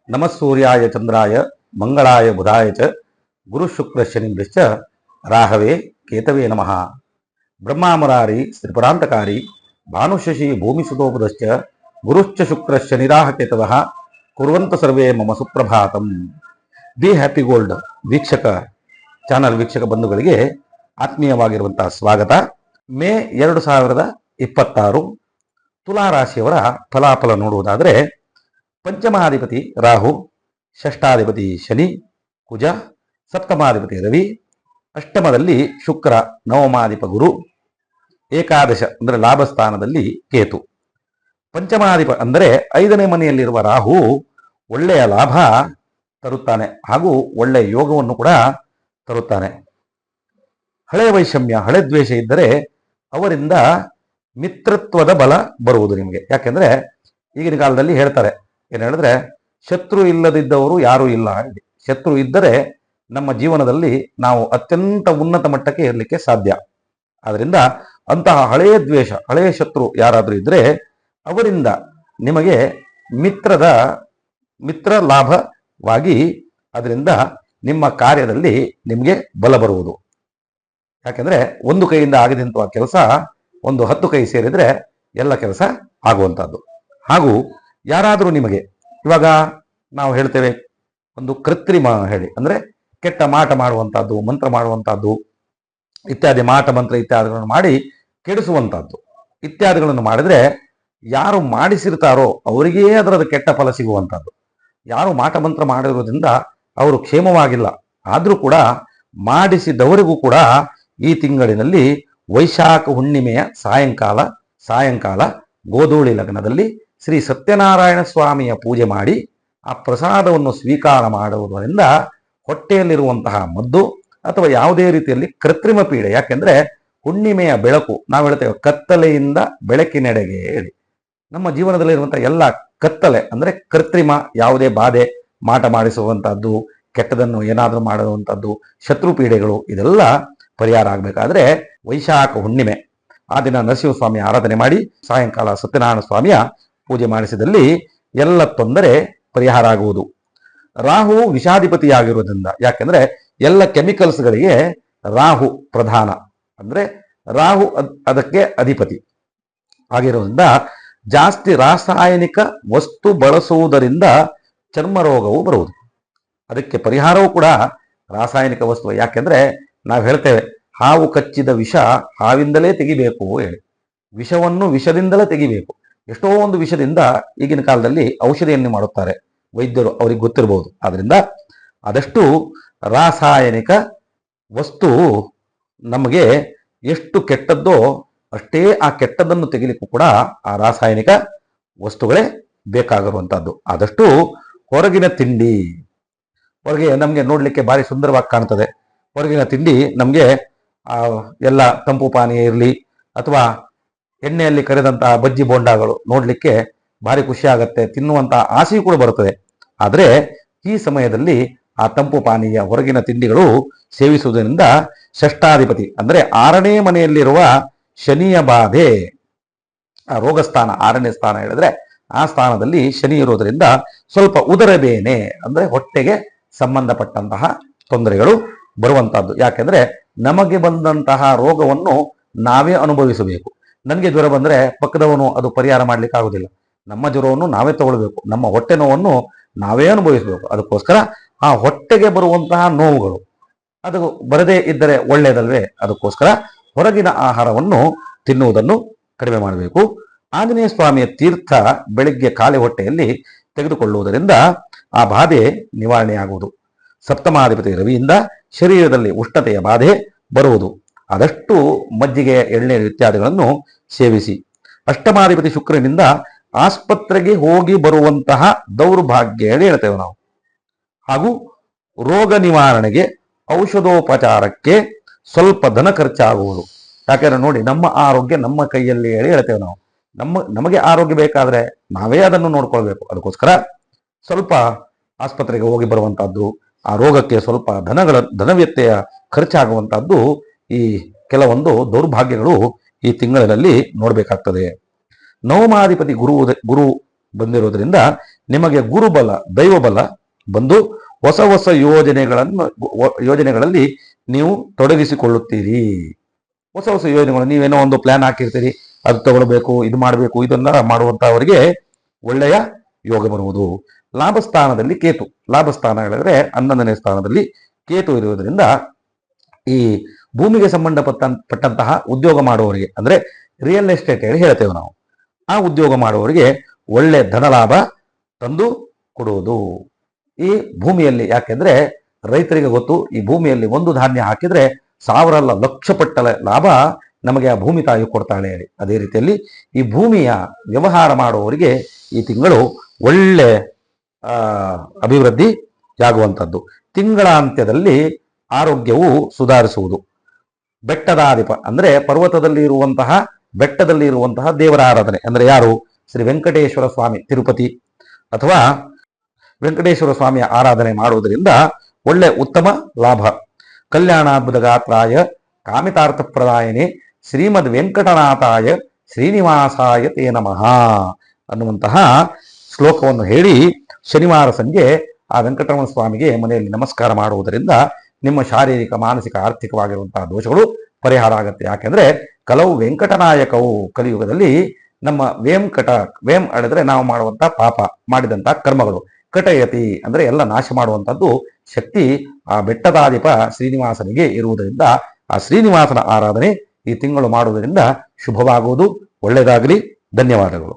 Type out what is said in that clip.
ನಮಃ ಸೂರ್ಯಾಯ ಚಂದ್ರಾಯ ಮಂಗಳಾಯ ಬುಧಾಯ ಚ ಗುರು ಶುಕ್ರ ಶನಿಭ್ಯಶ್ಚ ರಾಹವೇ ಕೇತವೇ ನಮಃ. ಬ್ರಹ್ಮಾಮುರಾರಿ ತ್ರಿಪುರಾಂತಕಾರಿ ಭಾನುಶಶಿ ಭೂಮಿಸುತೋಪುದಶ್ಚ ಗುರುಶ್ಚ ಶುಕ್ರ ಶನಿರಾಹ ಕೇತವಃ ಕುರ್ವಂತ ಸರ್ವೇ ಮಮ ಸುಪ್ರಭಾತಂ. ಬಿ ಹ್ಯಾಪಿ ಗೋಲ್ಡ್ ವೀಕ್ಷಕ ಚಾನಲ್ ವೀಕ್ಷಕ ಬಂಧುಗಳಿಗೆ ಆತ್ಮೀಯವಾಗಿರುವಂತಹ ಸ್ವಾಗತ. ಮೇ 2026 ತುಲಾ ರಾಶಿಯವರ ಫಲಾಫಲ ನೋಡುವುದಾದರೆ, ಪಂಚಮಾಧಿಪತಿ ರಾಹು, ಷಷ್ಠಾಧಿಪತಿ ಶನಿ, ಕುಜ, ಸಪ್ತಮಾಧಿಪತಿ ರವಿ, ಅಷ್ಟಮದಲ್ಲಿ ಶುಕ್ರ, ನವಮಾಧಿಪ ಗುರು, ಏಕಾದಶ ಅಂದರೆ ಲಾಭಸ್ಥಾನದಲ್ಲಿ ಕೇತು. ಪಂಚಮಾಧಿಪ ಅಂದರೆ 5ನೇ ಮನೆಯಲ್ಲಿರುವ ರಾಹು ಒಳ್ಳೆಯ ಲಾಭ ತರುತ್ತಾನೆ ಹಾಗೂ ಒಳ್ಳೆಯ ಯೋಗವನ್ನು ಕೂಡ ತರುತ್ತಾನೆ. ಹಳೆ ವೈಷಮ್ಯ, ಹಳೆ ದ್ವೇಷ ಇದ್ದರೆ ಅವರಿಂದ ಮಿತ್ರತ್ವದ ಬಲ ಬರುವುದು ನಿಮಗೆ. ಯಾಕೆಂದ್ರೆ ಈಗಿನ ಕಾಲದಲ್ಲಿ ಹೇಳ್ತಾರೆ, ಏನು ಹೇಳಿದ್ರೆ, ಶತ್ರು ಇಲ್ಲದಿದ್ದವರು ಯಾರೂ ಇಲ್ಲ. ಶತ್ರು ಇದ್ದರೆ ನಮ್ಮ ಜೀವನದಲ್ಲಿ ನಾವು ಅತ್ಯಂತ ಉನ್ನತ ಮಟ್ಟಕ್ಕೆ ಇರಲಿಕ್ಕೆ ಸಾಧ್ಯ. ಆದ್ರಿಂದ ಅಂತಹ ಹಳೆಯ ದ್ವೇಷ, ಹಳೆಯ ಶತ್ರು ಯಾರಾದರೂ ಇದ್ರೆ ಅವರಿಂದ ನಿಮಗೆ ಮಿತ್ರ ಲಾಭವಾಗಿ ಅದರಿಂದ ನಿಮ್ಮ ಕಾರ್ಯದಲ್ಲಿ ನಿಮಗೆ ಬಲ ಬರುವುದು. ಯಾಕೆಂದ್ರೆ ಒಂದು ಕೈಯಿಂದ ಆಗದಂತಹ ಕೆಲಸ ಒಂದು 10 ಕೈ ಸೇರಿದ್ರೆ ಎಲ್ಲ ಕೆಲಸ ಆಗುವಂಥದ್ದು. ಹಾಗೂ ಯಾರಾದರೂ ನಿಮಗೆ, ಇವಾಗ ನಾವು ಹೇಳ್ತೇವೆ ಒಂದು ಕೃತ್ರಿಮ ಹೇಳಿ, ಅಂದ್ರೆ ಕೆಟ್ಟ ಮಾಟ ಮಾಡುವಂತಹದ್ದು, ಮಂತ್ರ ಮಾಡುವಂತಹದ್ದು ಇತ್ಯಾದಿ, ಮಾಟ ಮಂತ್ರ ಇತ್ಯಾದಿಗಳನ್ನು ಮಾಡಿ ಕೆಡಿಸುವಂತಹದ್ದು ಇತ್ಯಾದಿಗಳನ್ನು ಮಾಡಿದ್ರೆ ಯಾರು ಮಾಡಿಸಿರ್ತಾರೋ ಅವರಿಗೇ ಅದರದ ಕೆಟ್ಟ ಫಲ ಸಿಗುವಂಥದ್ದು. ಯಾರು ಮಾಟ ಮಂತ್ರ ಮಾಡಿರೋದ್ರಿಂದ ಅವರು ಕ್ಷೇಮವಾಗಿಲ್ಲ. ಆದರೂ ಕೂಡ ಮಾಡಿಸಿದವರಿಗೂ ಕೂಡ ಈ ತಿಂಗಳಿನಲ್ಲಿ ವೈಶಾಖ ಹುಣ್ಣಿಮೆಯ ಸಾಯಂಕಾಲ ಗೋಧೂಳಿ ಲಗ್ನದಲ್ಲಿ ಶ್ರೀ ಸತ್ಯನಾರಾಯಣ ಸ್ವಾಮಿಯ ಪೂಜೆ ಮಾಡಿ ಆ ಪ್ರಸಾದವನ್ನು ಸ್ವೀಕಾರ ಮಾಡುವುದರಿಂದ ಹೊಟ್ಟೆಯಲ್ಲಿರುವಂತಹ ಮದ್ದು ಅಥವಾ ಯಾವುದೇ ರೀತಿಯಲ್ಲಿ ಕೃತ್ರಿಮ ಪೀಡೆ, ಯಾಕೆಂದ್ರೆ ಹುಣ್ಣಿಮೆಯ ಬೆಳಕು, ನಾವು ಹೇಳ್ತೇವೆ ಕತ್ತಲೆಯಿಂದ ಬೆಳಕಿನೆಡೆಗೆ ಹೇಳಿ, ನಮ್ಮ ಜೀವನದಲ್ಲಿರುವಂತಹ ಎಲ್ಲ ಕತ್ತಲೆ ಅಂದ್ರೆ ಕೃತ್ರಿಮ ಯಾವುದೇ ಬಾಧೆ, ಮಾಟ ಮಾಡಿಸುವಂತಹದ್ದು, ಕೆಟ್ಟದನ್ನು ಏನಾದರೂ ಮಾಡುವಂಥದ್ದು, ಶತ್ರು ಪೀಡೆಗಳು, ಇದೆಲ್ಲ ಪರಿಹಾರ ಆಗಬೇಕಾದ್ರೆ ವೈಶಾಖ ಹುಣ್ಣಿಮೆ ಆ ದಿನ ನರಸಿಂಹಸ್ವಾಮಿ ಆರಾಧನೆ ಮಾಡಿ ಸಾಯಂಕಾಲ ಸತ್ಯನಾರಾಯಣ ಸ್ವಾಮಿಯ ಪೂಜೆ ಮಾಡಿಸಿದಲ್ಲಿ ಎಲ್ಲ ತೊಂದರೆ ಪರಿಹಾರ ಆಗುವುದು. ರಾಹು ವಿಷಾಧಿಪತಿಯಾಗಿರುವುದರಿಂದ, ಯಾಕೆಂದ್ರೆ ಎಲ್ಲ ಕೆಮಿಕಲ್ಸ್ಗಳಿಗೆ ರಾಹು ಪ್ರಧಾನ, ಅಂದ್ರೆ ರಾಹು ಅದಕ್ಕೆ ಅಧಿಪತಿ ಆಗಿರುವುದರಿಂದ ಜಾಸ್ತಿ ರಾಸಾಯನಿಕ ವಸ್ತು ಬಳಸುವುದರಿಂದ ಚರ್ಮ ರೋಗವು ಬರುವುದು. ಅದಕ್ಕೆ ಪರಿಹಾರವೂ ಕೂಡ ರಾಸಾಯನಿಕ ವಸ್ತು. ಯಾಕೆಂದ್ರೆ ನಾವು ಹೇಳ್ತೇವೆ, ಹಾವು ಕಚ್ಚಿದ ವಿಷ ಹಾವಿಂದಲೇ ತೆಗಿಬೇಕು ಹೇಳಿ, ವಿಷವನ್ನು ವಿಷದಿಂದಲೇ ತೆಗಿಬೇಕು. ಎಷ್ಟೋ ಒಂದು ವಿಷದಿಂದ ಈಗಿನ ಕಾಲದಲ್ಲಿ ಔಷಧಿಯನ್ನು ಮಾಡುತ್ತಾರೆ ವೈದ್ಯರು, ಅವ್ರಿಗೆ ಗೊತ್ತಿರಬಹುದು. ಆದ್ರಿಂದ ಆದಷ್ಟು ರಾಸಾಯನಿಕ ವಸ್ತು ನಮಗೆ ಎಷ್ಟು ಕೆಟ್ಟದ್ದೋ ಅಷ್ಟೇ ಆ ಕೆಟ್ಟದ್ದನ್ನು ತೆಗಿಲಿಕ್ಕೂ ಕೂಡ ಆ ರಾಸಾಯನಿಕ ವಸ್ತುಗಳೇ ಬೇಕಾಗಿರುವಂತಹದ್ದು. ಆದಷ್ಟು ಹೊರಗಿನ ತಿಂಡಿ, ಹೊರಗೆ ನಮಗೆ ನೋಡ್ಲಿಕ್ಕೆ ಭಾರಿ ಸುಂದರವಾಗಿ ಕಾಣ್ತದೆ. ಹೊರಗಿನ ತಿಂಡಿ ನಮಗೆ ಎಲ್ಲ ತಂಪು ಪಾನೀಯ ಇರಲಿ ಅಥವಾ ಎಣ್ಣೆಯಲ್ಲಿ ಕರೆದಂತಹ ಬಜ್ಜಿ ಬೋಂಡಾಗಳು ನೋಡ್ಲಿಕ್ಕೆ ಭಾರಿ ಖುಷಿ ಆಗತ್ತೆ, ತಿನ್ನುವಂತಹ ಆಸೆಯೂ ಕೂಡ ಬರುತ್ತದೆ. ಆದರೆ ಈ ಸಮಯದಲ್ಲಿ ಆ ತಂಪು ಪಾನೀಯ, ಹೊರಗಿನ ತಿಂಡಿಗಳು ಸೇವಿಸುವುದರಿಂದ ಷಷ್ಠಾಧಿಪತಿ ಅಂದ್ರೆ 6ನೇ ಮನೆಯಲ್ಲಿರುವ ಶನಿಯ ಬಾಧೆ, ಆ ರೋಗಸ್ಥಾನ 6ನೇ ಸ್ಥಾನ ಹೇಳಿದ್ರೆ ಆ ಸ್ಥಾನದಲ್ಲಿ ಶನಿ ಇರೋದರಿಂದ ಸ್ವಲ್ಪ ಉದರಬೇನೆ ಅಂದ್ರೆ ಹೊಟ್ಟೆಗೆ ಸಂಬಂಧಪಟ್ಟಂತಹ ತೊಂದರೆಗಳು ಬರುವಂತಹದ್ದು. ಯಾಕೆಂದ್ರೆ ನಮಗೆ ಬಂದಂತಹ ರೋಗವನ್ನು ನಾವೇ ಅನುಭವಿಸಬೇಕು. ನನಗೆ ಜ್ವರ ಬಂದ್ರೆ ಪಕ್ಕದವನು ಅದು ಪರಿಹಾರ ಮಾಡ್ಲಿಕ್ಕೆ ಆಗುದಿಲ್ಲ. ನಮ್ಮ ಜ್ವರವನ್ನು ನಾವೇ ತಗೊಳ್ಬೇಕು, ನಮ್ಮ ಹೊಟ್ಟೆ ನೋವನ್ನು ನಾವೇ ಅನುಭವಿಸಬೇಕು. ಅದಕ್ಕೋಸ್ಕರ ಆ ಹೊಟ್ಟೆಗೆ ಬರುವಂತಹ ನೋವುಗಳು ಅದು ಬರದೇ ಇದ್ದರೆ ಒಳ್ಳೆಯದಲ್ವೇ? ಅದಕ್ಕೋಸ್ಕರ ಹೊರಗಿನ ಆಹಾರವನ್ನು ತಿನ್ನುವುದನ್ನು ಕಡಿಮೆ ಮಾಡಬೇಕು. ಆಂಜನೇಯ ಸ್ವಾಮಿಯ ತೀರ್ಥ ಬೆಳಿಗ್ಗೆ ಖಾಲಿ ಹೊಟ್ಟೆಯಲ್ಲಿ ತೆಗೆದುಕೊಳ್ಳುವುದರಿಂದ ಆ ಬಾಧೆ ನಿವಾರಣೆಯಾಗುವುದು. ಸಪ್ತಮಾಧಿಪತಿ ರವಿಯಿಂದ ಶರೀರದಲ್ಲಿ ಉಷ್ಣತೆಯ ಬಾಧೆ ಬರುವುದು. ಆದಷ್ಟು ಮಜ್ಜಿಗೆ, ಎಳ್ನೀರು ಇತ್ಯಾದಿಗಳನ್ನು ಸೇವಿಸಿ. ಅಷ್ಟಮಾಧಿಪತಿ ಶುಕ್ರನಿಂದ ಆಸ್ಪತ್ರೆಗೆ ಹೋಗಿ ಬರುವಂತಹ ದೌರ್ಭಾಗ್ಯ ಹೇಳಿ ಹೇಳ್ತೇವೆ ನಾವು. ಹಾಗೂ ರೋಗ ನಿವಾರಣೆಗೆ, ಔಷಧೋಪಚಾರಕ್ಕೆ ಸ್ವಲ್ಪ ಧನ ಖರ್ಚಾಗುವುದು. ಯಾಕೆಂದ್ರೆ ನೋಡಿ, ನಮ್ಮ ಆರೋಗ್ಯ ನಮ್ಮ ಕೈಯಲ್ಲಿ ಹೇಳಿ ಹೇಳ್ತೇವೆ ನಾವು. ನಮಗೆ ಆರೋಗ್ಯ ಬೇಕಾದ್ರೆ ನಾವೇ ಅದನ್ನು ನೋಡ್ಕೊಳ್ಬೇಕು. ಅದಕ್ಕೋಸ್ಕರ ಸ್ವಲ್ಪ ಆಸ್ಪತ್ರೆಗೆ ಹೋಗಿ ಬರುವಂತಹದ್ದು, ಆ ರೋಗಕ್ಕೆ ಸ್ವಲ್ಪ ಧನವ್ಯತ್ಯಯ ಖರ್ಚಾಗುವಂತಹದ್ದು, ಈ ಕೆಲವೊಂದು ದೌರ್ಭಾಗ್ಯಗಳು ಈ ತಿಂಗಳಿನಲ್ಲಿ ನೋಡಬೇಕಾಗ್ತದೆ. ನವಮಾಧಿಪತಿ ಗುರು ಬಂದಿರೋದ್ರಿಂದ ನಿಮಗೆ ಗುರುಬಲ ದೈವಬಲ ಬಂದು ಹೊಸ ಹೊಸ ಯೋಜನೆಗಳಲ್ಲಿ ನೀವು ತೊಡಗಿಸಿಕೊಳ್ಳುತ್ತೀರಿ. ಹೊಸ ಹೊಸ ಯೋಜನೆಗಳು ನೀವೇನೋ ಒಂದು ಪ್ಲಾನ್ ಹಾಕಿರ್ತೀರಿ, ಅದು ತಗೊಳ್ಬೇಕು, ಇದು ಮಾಡಬೇಕು, ಇದನ್ನ ಮಾಡುವಂತವರಿಗೆ ಒಳ್ಳೆಯ ಯೋಗ ಬರುವುದು. ಲಾಭಸ್ಥಾನದಲ್ಲಿ ಕೇತು, ಲಾಭಸ್ಥಾನ ಹೇಳಿದ್ರೆ 11ನೇ ಸ್ಥಾನದಲ್ಲಿ ಕೇತು ಇರುವುದರಿಂದ ಈ ಭೂಮಿಗೆ ಸಂಬಂಧಪಟ್ಟಂತಹ ಉದ್ಯೋಗ ಮಾಡುವವರಿಗೆ, ಅಂದ್ರೆ ರಿಯಲ್ ಎಸ್ಟೇಟ್ ಹೇಳಿ ಹೇಳ್ತೇವೆ ನಾವು, ಆ ಉದ್ಯೋಗ ಮಾಡುವವರಿಗೆ ಒಳ್ಳೆ ಧನ ಲಾಭ ತಂದು ಕೊಡುವುದು. ಈ ಭೂಮಿಯಲ್ಲಿ, ಯಾಕೆಂದ್ರೆ ರೈತರಿಗೆ ಗೊತ್ತು, ಈ ಭೂಮಿಯಲ್ಲಿ ಒಂದು ಧಾನ್ಯ ಹಾಕಿದ್ರೆ 1000 ಅಲ್ಲ ಲಕ್ಷ ಪಟ್ಟಲ ಲಾಭ ನಮಗೆ ಆ ಭೂಮಿ ತಾಯಿ ಕೊಡ್ತಾಳೆ ಹೇಳಿ. ಅದೇ ರೀತಿಯಲ್ಲಿ ಈ ಭೂಮಿಯ ವ್ಯವಹಾರ ಮಾಡುವವರಿಗೆ ಈ ತಿಂಗಳು ಒಳ್ಳೆ ಅಭಿವೃದ್ಧಿಯಾಗುವಂಥದ್ದು. ತಿಂಗಳ ಅಂತ್ಯದಲ್ಲಿ ಆರೋಗ್ಯವು ಸುಧಾರಿಸುವುದು. ಬೆಟ್ಟದಾಧಿಪ ಅಂದ್ರೆ ಪರ್ವತದಲ್ಲಿ ಇರುವಂತಹ, ಬೆಟ್ಟದಲ್ಲಿ ಇರುವಂತಹ ದೇವರ ಆರಾಧನೆ ಅಂದ್ರೆ ಯಾರು? ಶ್ರೀ ವೆಂಕಟೇಶ್ವರ ಸ್ವಾಮಿ, ತಿರುಪತಿ ಅಥವಾ ವೆಂಕಟೇಶ್ವರ ಸ್ವಾಮಿಯ ಆರಾಧನೆ ಮಾಡುವುದರಿಂದ ಒಳ್ಳೆ ಉತ್ತಮ ಲಾಭ. ಕಲ್ಯಾಣಾದ್ಭುತ ಗಾತ್ರಾಯ ಕಾಮಿತಾರ್ಥ ಪ್ರದಾಯನೆ ಶ್ರೀಮದ್ ವೆಂಕಟನಾಥಾಯ ಶ್ರೀನಿವಾಸಾಯ ತೇ ನಮಃ ಅನ್ನುವಂತಹ ಶ್ಲೋಕವನ್ನು ಹೇಳಿ ಶನಿವಾರ ಸಂಜೆ ಆ ವೆಂಕಟರಮಣ ಸ್ವಾಮಿಗೆ ಮನೆಯಲ್ಲಿ ನಮಸ್ಕಾರ ಮಾಡುವುದರಿಂದ ನಿಮ್ಮ ಶಾರೀರಿಕ, ಮಾನಸಿಕ, ಆರ್ಥಿಕವಾಗಿರುವಂತಹ ದೋಷಗಳು ಪರಿಹಾರ ಆಗುತ್ತೆ. ಯಾಕೆಂದ್ರೆ ಕಲವು ವೆಂಕಟನಾಯಕವು, ಕಲಿಯುಗದಲ್ಲಿ ನಮ್ಮ ವೇಂ ಹೇಳಿದ್ರೆ ನಾವು ಮಾಡುವಂತಹ ಪಾಪ, ಮಾಡಿದಂತಹ ಕರ್ಮಗಳು, ಕಟಯತಿ ಅಂದ್ರೆ ಎಲ್ಲ ನಾಶ ಮಾಡುವಂಥದ್ದು ಶಕ್ತಿ ಆ ಬೆಟ್ಟದಾಧಿಪ ಶ್ರೀನಿವಾಸನಿಗೆ ಇರುವುದರಿಂದ ಆ ಶ್ರೀನಿವಾಸನ ಆರಾಧನೆ ಈ ತಿಂಗಳು ಮಾಡುವುದರಿಂದ ಶುಭವಾಗುವುದು. ಒಳ್ಳೆಯದಾಗಲಿ. ಧನ್ಯವಾದಗಳು.